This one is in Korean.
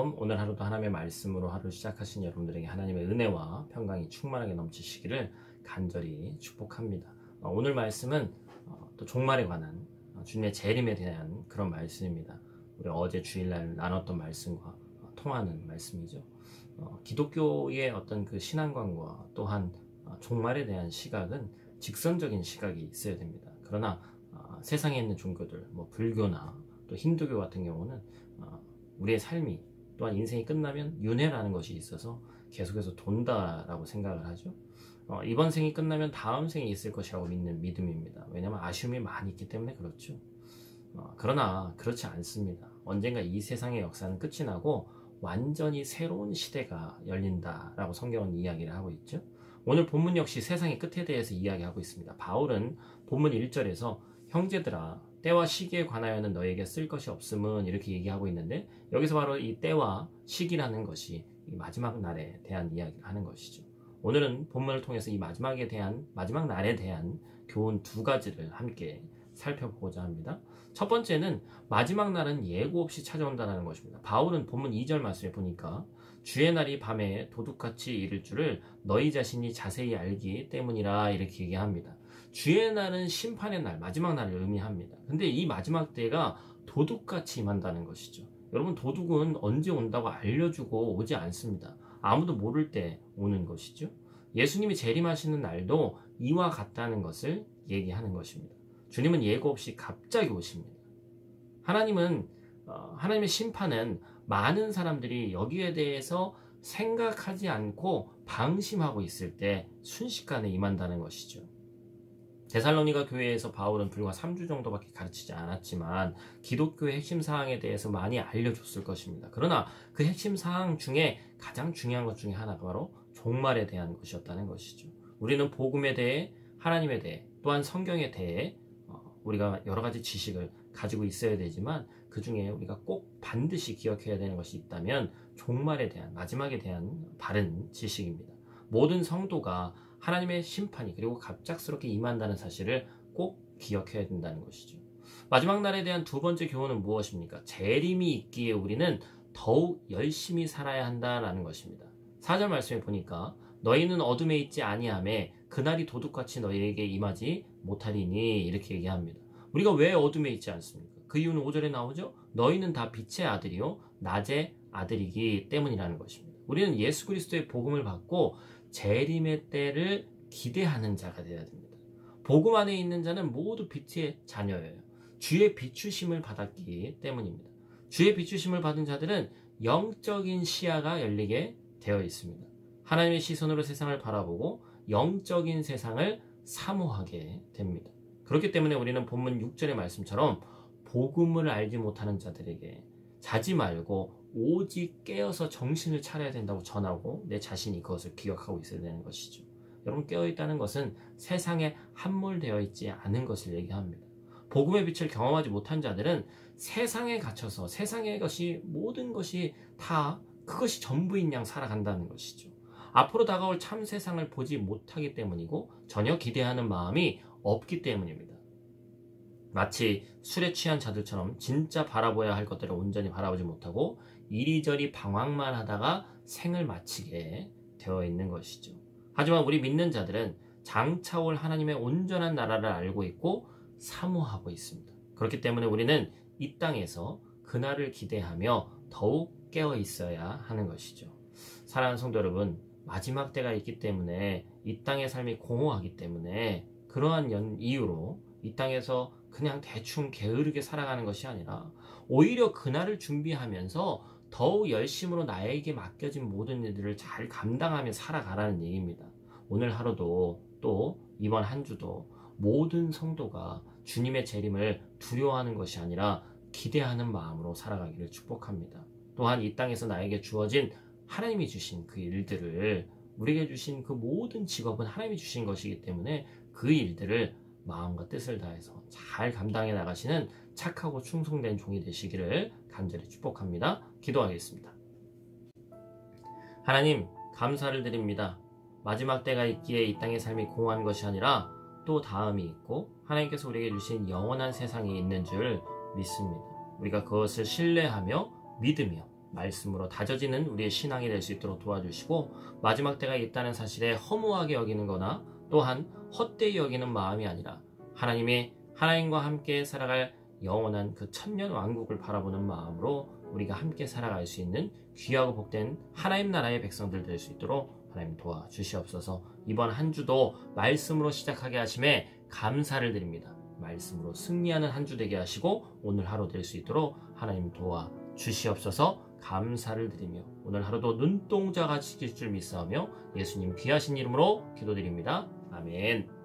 샬롬. 오늘 하루도 하나님의 말씀으로 하루 시작하신 여러분들에게 하나님의 은혜와 평강이 충만하게 넘치시기를 간절히 축복합니다. 오늘 말씀은 또 종말에 관한 주님의 재림에 대한 그런 말씀입니다. 우리 어제 주일날 나눴던 말씀과 통하는 말씀이죠. 기독교의 어떤 그 신앙관과 또한 종말에 대한 시각은 직선적인 시각이 있어야 됩니다. 그러나 세상에 있는 종교들, 불교나 또 힌두교 같은 경우는 우리의 삶이 또한 인생이 끝나면 윤회라는 것이 있어서 계속해서 돈다라고 생각을 하죠. 이번 생이 끝나면 다음 생이 있을 것이라고 믿는 믿음입니다. 왜냐하면 아쉬움이 많이 있기 때문에 그렇죠. 그러나 그렇지 않습니다. 언젠가 이 세상의 역사는 끝이 나고 완전히 새로운 시대가 열린다라고 성경은 이야기를 하고 있죠. 오늘 본문 역시 세상의 끝에 대해서 이야기하고 있습니다. 바울은 본문 1절에서 형제들아 때와 시기에 관하여는 너에게 쓸 것이 없음은 이렇게 얘기하고 있는데, 여기서 바로 이 때와 시기라는 것이 이 마지막 날에 대한 이야기를 하는 것이죠. 오늘은 본문을 통해서 이 마지막 날에 대한 교훈 두 가지를 함께 살펴보고자 합니다. 첫 번째는 마지막 날은 예고 없이 찾아온다는 것입니다. 바울은 본문 2절 말씀에 보니까 주의 날이 밤에 도둑같이 이를 줄을 너희 자신이 자세히 알기 때문이라 이렇게 얘기합니다. 주의 날은 심판의 날, 마지막 날을 의미합니다. 근데 이 마지막 때가 도둑같이 임한다는 것이죠. 여러분, 도둑은 언제 온다고 알려주고 오지 않습니다. 아무도 모를 때 오는 것이죠. 예수님이 재림하시는 날도 이와 같다는 것을 얘기하는 것입니다. 주님은 예고 없이 갑자기 오십니다. 하나님의 심판은 많은 사람들이 여기에 대해서 생각하지 않고 방심하고 있을 때 순식간에 임한다는 것이죠. 데살로니가 교회에서 바울은 불과 3주 정도밖에 가르치지 않았지만 기독교의 핵심 사항에 대해서 많이 알려줬을 것입니다. 그러나 그 핵심 사항 중에 가장 중요한 것 중에 하나가 바로 종말에 대한 것이었다는 것이죠. 우리는 복음에 대해, 하나님에 대해, 또한 성경에 대해 우리가 여러 가지 지식을 가지고 있어야 되지만 그 중에 우리가 꼭 반드시 기억해야 되는 것이 있다면 종말에 대한, 마지막에 대한 바른 지식입니다. 모든 성도가 하나님의 심판이 그리고 갑작스럽게 임한다는 사실을 꼭 기억해야 된다는 것이죠. 마지막 날에 대한 두 번째 교훈은 무엇입니까? 재림이 있기에 우리는 더욱 열심히 살아야 한다라는 것입니다. 4절 말씀에 보니까 너희는 어둠에 있지 아니하매 그날이 도둑같이 너희에게 임하지 못하리니 이렇게 얘기합니다. 우리가 왜 어둠에 있지 않습니까? 그 이유는 5절에 나오죠. 너희는 다 빛의 아들이요 낮의 아들이기 때문이라는 것입니다. 우리는 예수 그리스도의 복음을 받고 재림의 때를 기대하는 자가 되어야 됩니다. 복음 안에 있는 자는 모두 빛의 자녀예요. 주의 비추심을 받았기 때문입니다. 주의 비추심을 받은 자들은 영적인 시야가 열리게 되어 있습니다. 하나님의 시선으로 세상을 바라보고 영적인 세상을 사모하게 됩니다. 그렇기 때문에 우리는 본문 6절의 말씀처럼 복음을 알지 못하는 자들에게 자지 말고 오직 깨어서 정신을 차려야 된다고 전하고 내 자신이 그것을 기억하고 있어야 되는 것이죠. 여러분, 깨어있다는 것은 세상에 함몰되어 있지 않은 것을 얘기합니다. 복음의 빛을 경험하지 못한 자들은 세상에 갇혀서 세상의 것이, 모든 것이 다 그것이 전부인 양 살아간다는 것이죠. 앞으로 다가올 참 세상을 보지 못하기 때문이고 전혀 기대하는 마음이 없기 때문입니다. 마치 술에 취한 자들처럼 진짜 바라봐야 할 것들을 온전히 바라보지 못하고 이리저리 방황만 하다가 생을 마치게 되어 있는 것이죠. 하지만 우리 믿는 자들은 장차 올 하나님의 온전한 나라를 알고 있고 사모하고 있습니다. 그렇기 때문에 우리는 이 땅에서 그날을 기대하며 더욱 깨어 있어야 하는 것이죠. 사랑하는 성도 여러분, 마지막 때가 있기 때문에 이 땅의 삶이 공허하기 때문에 그러한 이유로 이 땅에서 그냥 대충 게으르게 살아가는 것이 아니라 오히려 그날을 준비하면서 더욱 열심으로 나에게 맡겨진 모든 일들을 잘 감당하며 살아가라는 얘기입니다. 오늘 하루도 또 이번 한 주도 모든 성도가 주님의 재림을 두려워하는 것이 아니라 기대하는 마음으로 살아가기를 축복합니다. 또한 이 땅에서 나에게 주어진 하나님이 주신 그 일들을, 우리에게 주신 그 모든 직업은 하나님이 주신 것이기 때문에 그 일들을 마음과 뜻을 다해서 잘 감당해 나가시는 착하고 충성된 종이 되시기를 간절히 축복합니다. 기도하겠습니다. 하나님, 감사를 드립니다. 마지막 때가 있기에 이 땅의 삶이 공허한 것이 아니라 또 다음이 있고 하나님께서 우리에게 주신 영원한 세상이 있는 줄 믿습니다. 우리가 그것을 신뢰하며 믿으며 말씀으로 다져지는 우리의 신앙이 될 수 있도록 도와주시고, 마지막 때가 있다는 사실에 허무하게 여기는 거나 또한 헛되이 여기는 마음이 아니라 하나님과 함께 살아갈 영원한 그 천년 왕국을 바라보는 마음으로 우리가 함께 살아갈 수 있는 귀하고 복된 하나님 나라의 백성들 될 수 있도록 하나님 도와주시옵소서. 이번 한 주도 말씀으로 시작하게 하심에 감사를 드립니다. 말씀으로 승리하는 한 주 되게 하시고 오늘 하루 될 수 있도록 하나님 도와주시옵소서. 감사를 드리며 오늘 하루도 눈동자가 지킬 줄 믿사오며 예수님 귀하신 이름으로 기도드립니다. 아멘.